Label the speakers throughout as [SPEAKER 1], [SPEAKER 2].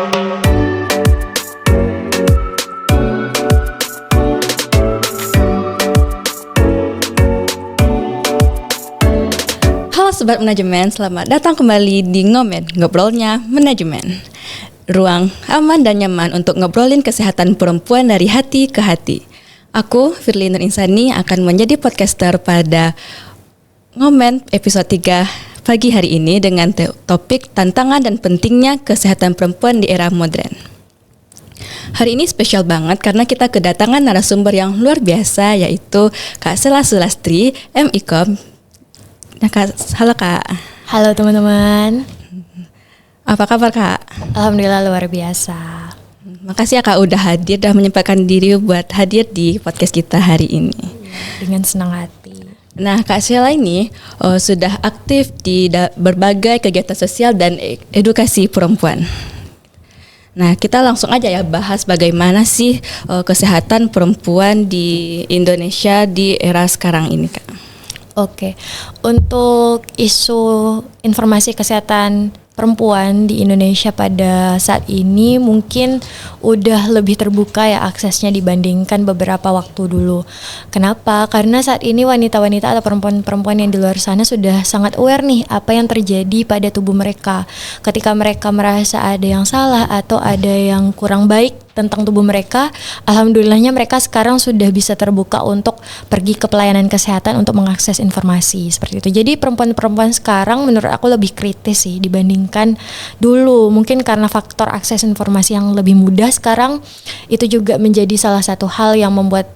[SPEAKER 1] Halo Sobat Manajemen, selamat datang kembali di Ngobrolnya Manajemen. Ruang aman dan nyaman untuk ngobrolin kesehatan perempuan dari hati ke hati. Aku, Firly Nur Insani, akan menjadi podcaster pada Ngomen episode 3 pagi hari ini dengan topik tantangan dan pentingnya kesehatan perempuan di era modern. Hari ini spesial banget karena kita kedatangan narasumber yang luar biasa, yaitu Kak Sela Sulastri, MIKOM. Nah, Kak, halo Kak.
[SPEAKER 2] Halo teman-teman.
[SPEAKER 1] Apa kabar Kak?
[SPEAKER 2] Alhamdulillah luar biasa.
[SPEAKER 1] Makasih ya Kak udah hadir dan menyempatkan diri buat hadir di podcast kita hari ini.
[SPEAKER 2] Dengan senang hati.
[SPEAKER 1] Nah, Kak Sela ini sudah aktif di berbagai kegiatan sosial dan edukasi perempuan. Nah, kita langsung aja ya bahas bagaimana sih kesehatan perempuan di Indonesia di era sekarang ini Kak.
[SPEAKER 2] Oke, untuk isu informasi kesehatan perempuan di Indonesia pada saat ini mungkin udah lebih terbuka ya aksesnya dibandingkan beberapa waktu dulu. Kenapa? Karena saat ini wanita-wanita atau perempuan-perempuan yang di luar sana sudah sangat aware nih apa yang terjadi pada tubuh mereka. Ketika mereka merasa ada yang salah atau ada yang kurang baik tentang tubuh mereka, alhamdulillahnya mereka sekarang sudah bisa terbuka untuk pergi ke pelayanan kesehatan untuk mengakses informasi seperti itu. Jadi perempuan-perempuan sekarang menurut aku lebih kritis sih dibandingkan dulu. Mungkin karena faktor akses informasi yang lebih mudah sekarang, itu juga menjadi salah satu hal yang membuat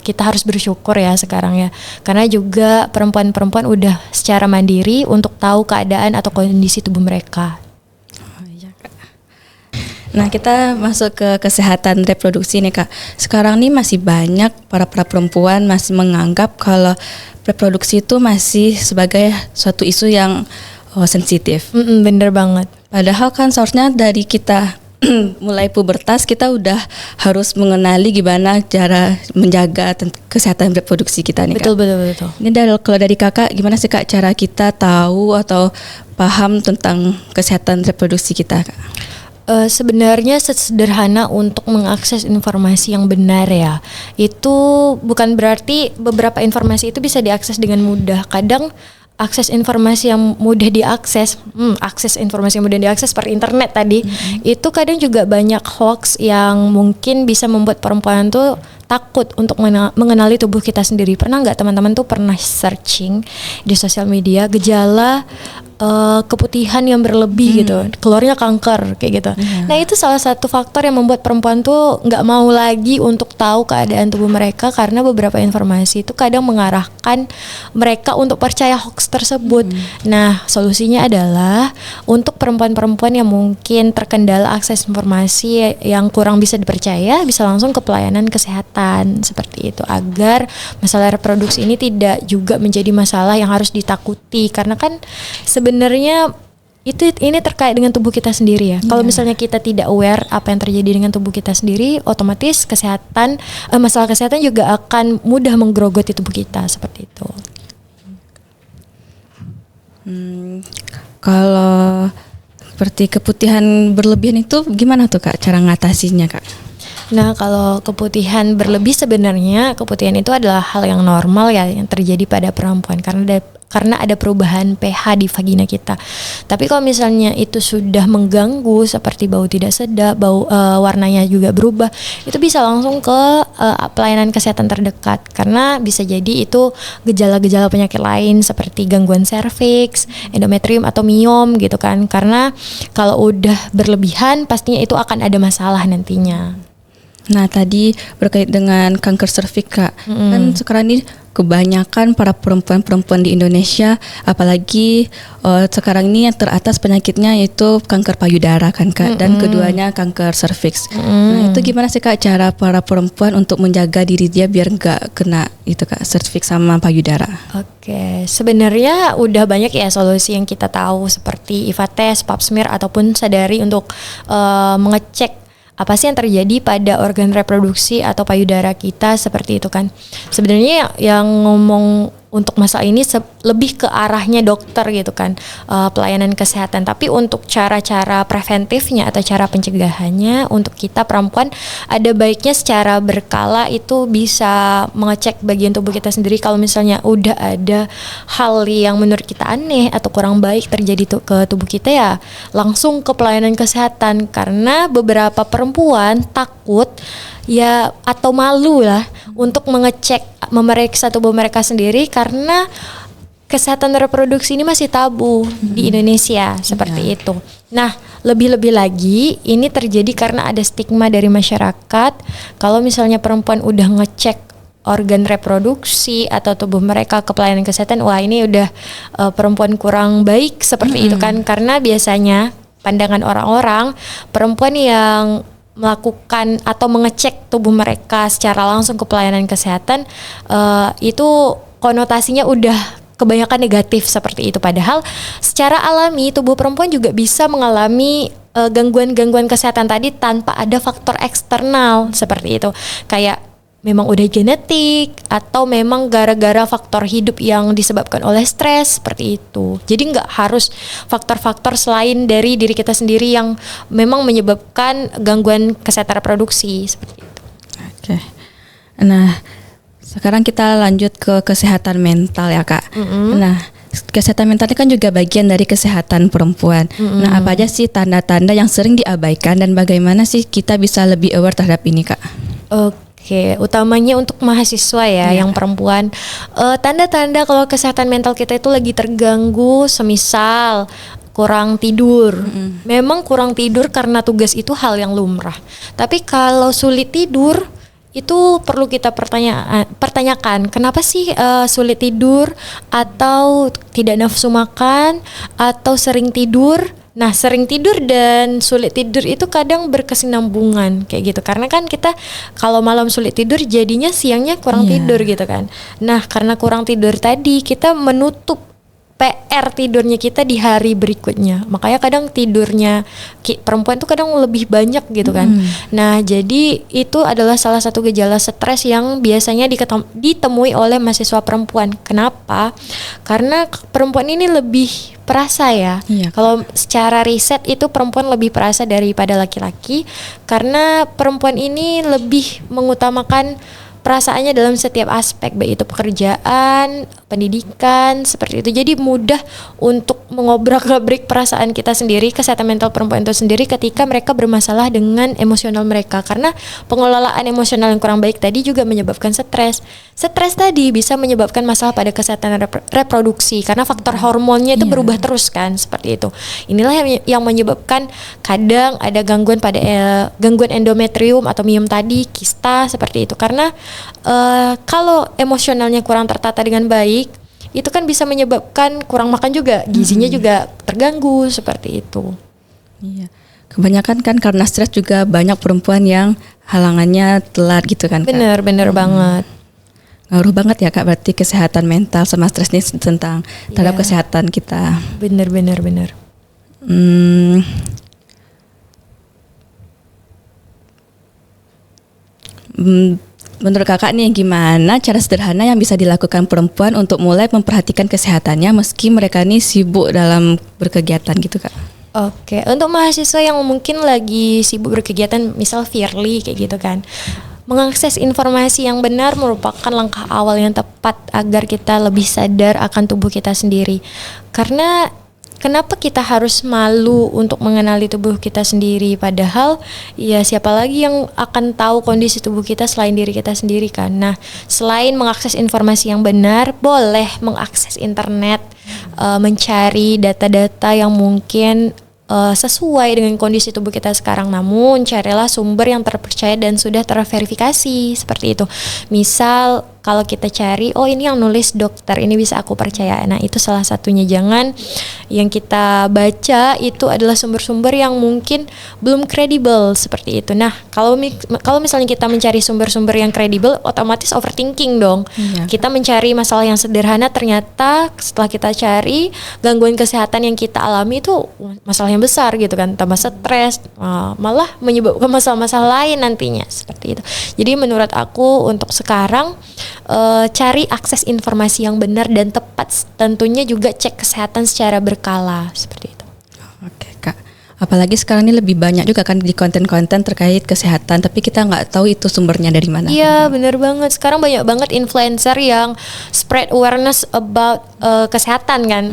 [SPEAKER 2] kita harus bersyukur ya sekarang ya. Karena juga perempuan-perempuan udah secara mandiri untuk tahu keadaan atau kondisi tubuh mereka.
[SPEAKER 1] Nah, kita masuk ke kesehatan reproduksi nih Kak. Sekarang nih masih banyak para perempuan masih menganggap kalau reproduksi itu masih sebagai suatu isu yang sensitif.
[SPEAKER 2] Bener banget.
[SPEAKER 1] Padahal kan seharusnya dari kita mulai pubertas kita udah harus mengenali gimana cara menjaga kesehatan reproduksi kita nih Kak.
[SPEAKER 2] Betul.
[SPEAKER 1] Ini kalau dari Kakak gimana sih Kak cara kita tahu atau paham tentang kesehatan reproduksi kita Kak?
[SPEAKER 2] Sebenarnya sederhana untuk mengakses informasi yang benar ya. Itu bukan berarti beberapa informasi itu bisa diakses dengan mudah. Kadang akses informasi yang mudah diakses, akses informasi yang mudah diakses seperti internet tadi, itu kadang juga banyak hoax yang mungkin bisa membuat perempuan tuh takut untuk mengenali tubuh kita sendiri. Pernah nggak teman-teman tuh pernah searching di sosial media gejala keputihan yang berlebih gitu, keluarnya kanker kayak gitu. Nah itu salah satu faktor yang membuat perempuan tuh nggak mau lagi untuk tahu keadaan tubuh mereka karena beberapa informasi itu kadang mengarahkan mereka untuk percaya hoax tersebut. Nah solusinya adalah untuk perempuan-perempuan yang mungkin terkendala akses informasi yang kurang bisa dipercaya, bisa langsung ke pelayanan kesehatan seperti itu agar masalah reproduksi ini tidak juga menjadi masalah yang harus ditakuti karena kan sebenarnya ini terkait dengan tubuh kita sendiri ya. Kalau misalnya kita tidak aware apa yang terjadi dengan tubuh kita sendiri, otomatis masalah kesehatan juga akan mudah menggerogoti tubuh kita seperti itu.
[SPEAKER 1] Kalau seperti keputihan berlebihan itu gimana tuh Kak cara ngatasinya Kak?
[SPEAKER 2] Nah kalau keputihan berlebih sebenarnya keputihan itu adalah hal yang normal ya yang terjadi pada perempuan karena ada perubahan pH di vagina kita. Tapi kalau misalnya itu sudah mengganggu seperti bau tidak sedap, warnanya juga berubah, itu bisa langsung ke pelayanan kesehatan terdekat karena bisa jadi itu gejala-gejala penyakit lain seperti gangguan serviks, endometrium atau miom gitu kan. Karena kalau udah berlebihan pastinya itu akan ada masalah nantinya.
[SPEAKER 1] Nah tadi berkait dengan kanker serviks Kak, kan sekarang ini kebanyakan para perempuan-perempuan di Indonesia, apalagi sekarang ini yang teratas penyakitnya yaitu kanker payudara kan Kak, dan keduanya kanker serviks. Nah itu gimana sih Kak cara para perempuan untuk menjaga diri dia biar nggak kena itu Kak, serviks sama payudara?
[SPEAKER 2] Oke, sebenarnya udah banyak ya solusi yang kita tahu seperti IVA test, pap smear ataupun sadari untuk mengecek apa sih yang terjadi pada organ reproduksi atau payudara kita seperti itu kan. Sebenarnya yang ngomong untuk masalah ini lebih ke arahnya dokter gitu kan, pelayanan kesehatan. Tapi untuk cara-cara preventifnya atau cara pencegahannya untuk kita perempuan, ada baiknya secara berkala itu bisa mengecek bagian tubuh kita sendiri. Kalau misalnya udah ada hal yang menurut kita aneh atau kurang baik terjadi ke tubuh kita, ya langsung ke pelayanan kesehatan. Karena beberapa perempuan takut ya atau malu lah untuk memeriksa tubuh mereka sendiri karena kesehatan reproduksi ini masih tabu di Indonesia seperti itu. Nah, lebih-lebih lagi ini terjadi karena ada stigma dari masyarakat kalau misalnya perempuan udah ngecek organ reproduksi atau tubuh mereka ke pelayanan kesehatan, wah ini udah perempuan kurang baik seperti itu kan, karena biasanya pandangan orang-orang perempuan yang melakukan atau mengecek tubuh mereka secara langsung ke pelayanan kesehatan itu konotasinya udah kebanyakan negatif seperti itu. Padahal secara alami tubuh perempuan juga bisa mengalami gangguan-gangguan kesehatan tadi tanpa ada faktor eksternal seperti itu. Kayak memang udah genetik atau memang gara-gara faktor hidup yang disebabkan oleh stres seperti itu. Jadi nggak harus faktor-faktor selain dari diri kita sendiri yang memang menyebabkan gangguan kesehatan reproduksi seperti itu.
[SPEAKER 1] Oke. Nah, sekarang kita lanjut ke kesehatan mental ya Kak. Nah, kesehatan mental ini kan juga bagian dari kesehatan perempuan. Nah, apa aja sih tanda-tanda yang sering diabaikan dan bagaimana sih kita bisa lebih aware terhadap ini Kak?
[SPEAKER 2] Oke, utamanya untuk mahasiswa ya yang perempuan, tanda-tanda kalau kesehatan mental kita itu lagi terganggu, semisal kurang tidur. Memang kurang tidur karena tugas itu hal yang lumrah. Tapi kalau sulit tidur itu perlu kita pertanyakan, kenapa sih sulit tidur atau tidak nafsu makan atau sering tidur. Nah, sering tidur dan sulit tidur itu kadang berkesinambungan kayak gitu. Karena kan kita kalau malam sulit tidur jadinya siangnya kurang tidur gitu kan. Nah, karena kurang tidur tadi kita menutup PR tidurnya kita di hari berikutnya. Makanya kadang tidurnya perempuan tuh kadang lebih banyak gitu kan. Nah, jadi itu adalah salah satu gejala stres yang biasanya ditemui oleh mahasiswa perempuan. Kenapa? Karena perempuan ini lebih perasa ya. Kalau secara riset itu perempuan lebih perasa daripada laki-laki karena perempuan ini lebih mengutamakan perasaannya dalam setiap aspek, baik itu pekerjaan, pendidikan, seperti itu. Jadi mudah untuk mengobrak-abrik perasaan kita sendiri, kesehatan mental perempuan itu sendiri ketika mereka bermasalah dengan emosional mereka. Karena pengelolaan emosional yang kurang baik tadi juga menyebabkan stres. Stres tadi bisa menyebabkan masalah pada kesehatan reproduksi karena faktor hormonnya itu berubah terus kan, seperti itu. Inilah yang menyebabkan kadang ada gangguan pada gangguan endometrium atau miom tadi, kista, seperti itu. Karena kalau emosionalnya kurang tertata dengan baik, itu kan bisa menyebabkan kurang makan juga, gizinya juga terganggu seperti itu.
[SPEAKER 1] Iya, kebanyakan kan karena stres juga banyak perempuan yang halangannya telat gitu kan Kak?
[SPEAKER 2] Bener banget.
[SPEAKER 1] Ngaruh banget ya Kak, berarti kesehatan mental sama stres ini tentang terhadap kesehatan kita.
[SPEAKER 2] Bener.
[SPEAKER 1] Menurut Kakak nih, gimana cara sederhana yang bisa dilakukan perempuan untuk mulai memperhatikan kesehatannya meski mereka nih sibuk dalam berkegiatan gitu Kak?
[SPEAKER 2] Oke, untuk mahasiswa yang mungkin lagi sibuk berkegiatan, misal Firly kayak gitu kan, mengakses informasi yang benar merupakan langkah awal yang tepat agar kita lebih sadar akan tubuh kita sendiri. Karena kenapa kita harus malu untuk mengenali tubuh kita sendiri? Padahal ya siapa lagi yang akan tahu kondisi tubuh kita selain diri kita sendiri kan? Nah, selain mengakses informasi yang benar, boleh mengakses internet, mencari data-data yang mungkin sesuai dengan kondisi tubuh kita sekarang. Namun carilah sumber yang terpercaya dan sudah terverifikasi seperti itu. Misal kalau kita cari, oh ini yang nulis dokter, ini bisa aku percaya. Nah, itu salah satunya. Jangan yang kita baca itu adalah sumber-sumber yang mungkin belum kredibel seperti itu. Nah, kalau misalnya kita mencari sumber-sumber yang kredibel, otomatis overthinking dong. Kita mencari masalah yang sederhana, ternyata setelah kita cari, gangguan kesehatan yang kita alami itu masalah yang besar gitu kan, tambah stres, malah menyebabkan masalah-masalah lain nantinya seperti itu. Jadi menurut aku untuk sekarang cari akses informasi yang benar dan tepat. Tentunya juga cek kesehatan secara berkala seperti itu.
[SPEAKER 1] Oke Kak, apalagi sekarang ini lebih banyak juga kan di konten-konten terkait kesehatan, tapi kita nggak tahu itu sumbernya dari mana.
[SPEAKER 2] Iya benar banget. Sekarang banyak banget influencer yang spread awareness about kesehatan kan.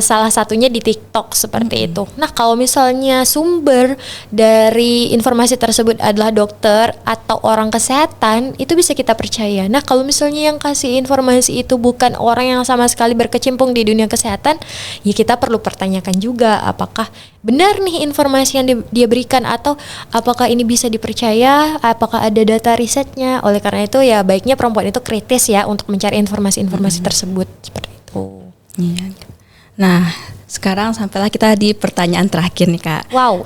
[SPEAKER 2] Salah satunya di TikTok seperti itu. Nah kalau misalnya sumber dari informasi tersebut adalah dokter atau orang kesehatan, itu bisa kita percaya. Nah kalau misalnya yang kasih informasi itu bukan orang yang sama sekali berkecimpung di dunia kesehatan, ya kita perlu pertanyakan juga apakah benar nih informasi yang dia berikan, atau apakah ini bisa dipercaya, apakah ada data risetnya. Oleh karena itu ya baiknya perempuan itu kritis ya untuk mencari informasi-informasi tersebut seperti itu.
[SPEAKER 1] Iya. Nah, sekarang sampailah kita di pertanyaan terakhir nih Kak.
[SPEAKER 2] Wow.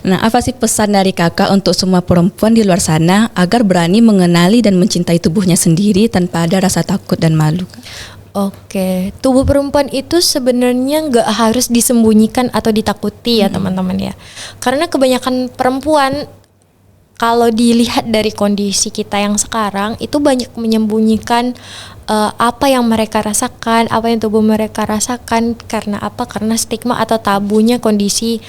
[SPEAKER 1] Nah, apa sih pesan dari Kakak untuk semua perempuan di luar sana agar berani mengenali dan mencintai tubuhnya sendiri tanpa ada rasa takut dan malu, Kak?
[SPEAKER 2] Oke, tubuh perempuan itu sebenarnya nggak harus disembunyikan atau ditakuti ya teman-teman ya. Karena kebanyakan perempuan kalau dilihat dari kondisi kita yang sekarang itu banyak menyembunyikan apa yang mereka rasakan, apa yang tubuh mereka rasakan. Karena apa? Karena stigma atau tabunya kondisi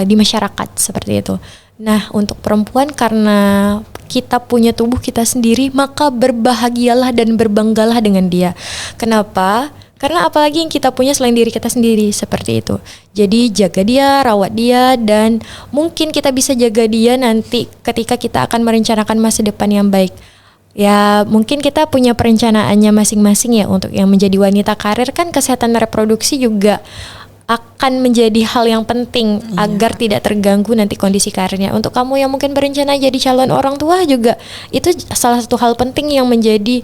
[SPEAKER 2] di masyarakat seperti itu. Nah, untuk perempuan karena kita punya tubuh kita sendiri, maka berbahagialah dan berbanggalah dengan dia. Kenapa? Karena apalagi yang kita punya selain diri kita sendiri, seperti itu. Jadi jaga dia, rawat dia, dan mungkin kita bisa jaga dia nanti ketika kita akan merencanakan masa depan yang baik. Ya mungkin kita punya perencanaannya masing-masing ya. Untuk yang menjadi wanita karir kan kesehatan reproduksi juga akan menjadi hal yang penting agar tidak terganggu nanti kondisi karirnya. Untuk kamu yang mungkin berencana jadi calon orang tua juga, itu salah satu hal penting yang menjadi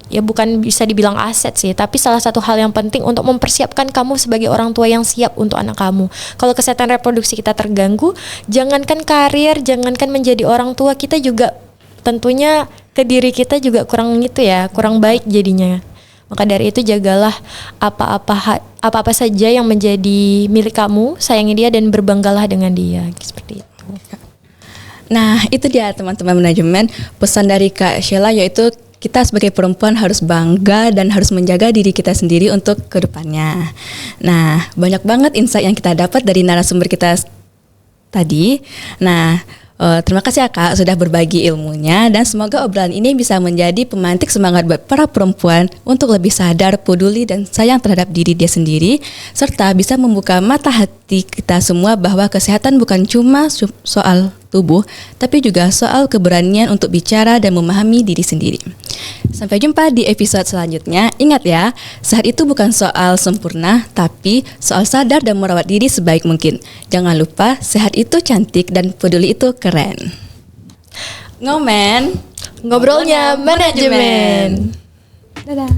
[SPEAKER 2] ya bukan bisa dibilang aset sih, tapi salah satu hal yang penting untuk mempersiapkan kamu sebagai orang tua yang siap untuk anak kamu. Kalau kesehatan reproduksi kita terganggu, jangankan karir, jangankan menjadi orang tua, kita juga tentunya ke diri kita juga kurang baik jadinya. Maka dari itu jagalah apa-apa saja yang menjadi milik kamu, sayangi dia dan berbanggalah dengan dia, seperti itu.
[SPEAKER 1] Nah, itu dia teman-teman manajemen, pesan dari Kak Sheila, yaitu kita sebagai perempuan harus bangga dan harus menjaga diri kita sendiri untuk kedepannya. Nah, banyak banget insight yang kita dapat dari narasumber kita tadi. Nah, terima kasih ya Kak sudah berbagi ilmunya, dan semoga obrolan ini bisa menjadi pemantik semangat buat para perempuan untuk lebih sadar, peduli dan sayang terhadap diri dia sendiri, serta bisa membuka mata hati kita semua bahwa kesehatan bukan cuma soal tubuh, tapi juga soal keberanian untuk bicara dan memahami diri sendiri. Sampai jumpa di episode selanjutnya. Ingat ya, sehat itu bukan soal sempurna, tapi soal sadar dan merawat diri sebaik mungkin. Jangan lupa, sehat itu cantik dan peduli itu keren. Ngomen,
[SPEAKER 2] ngobrolnya manajemen.
[SPEAKER 1] Dadah.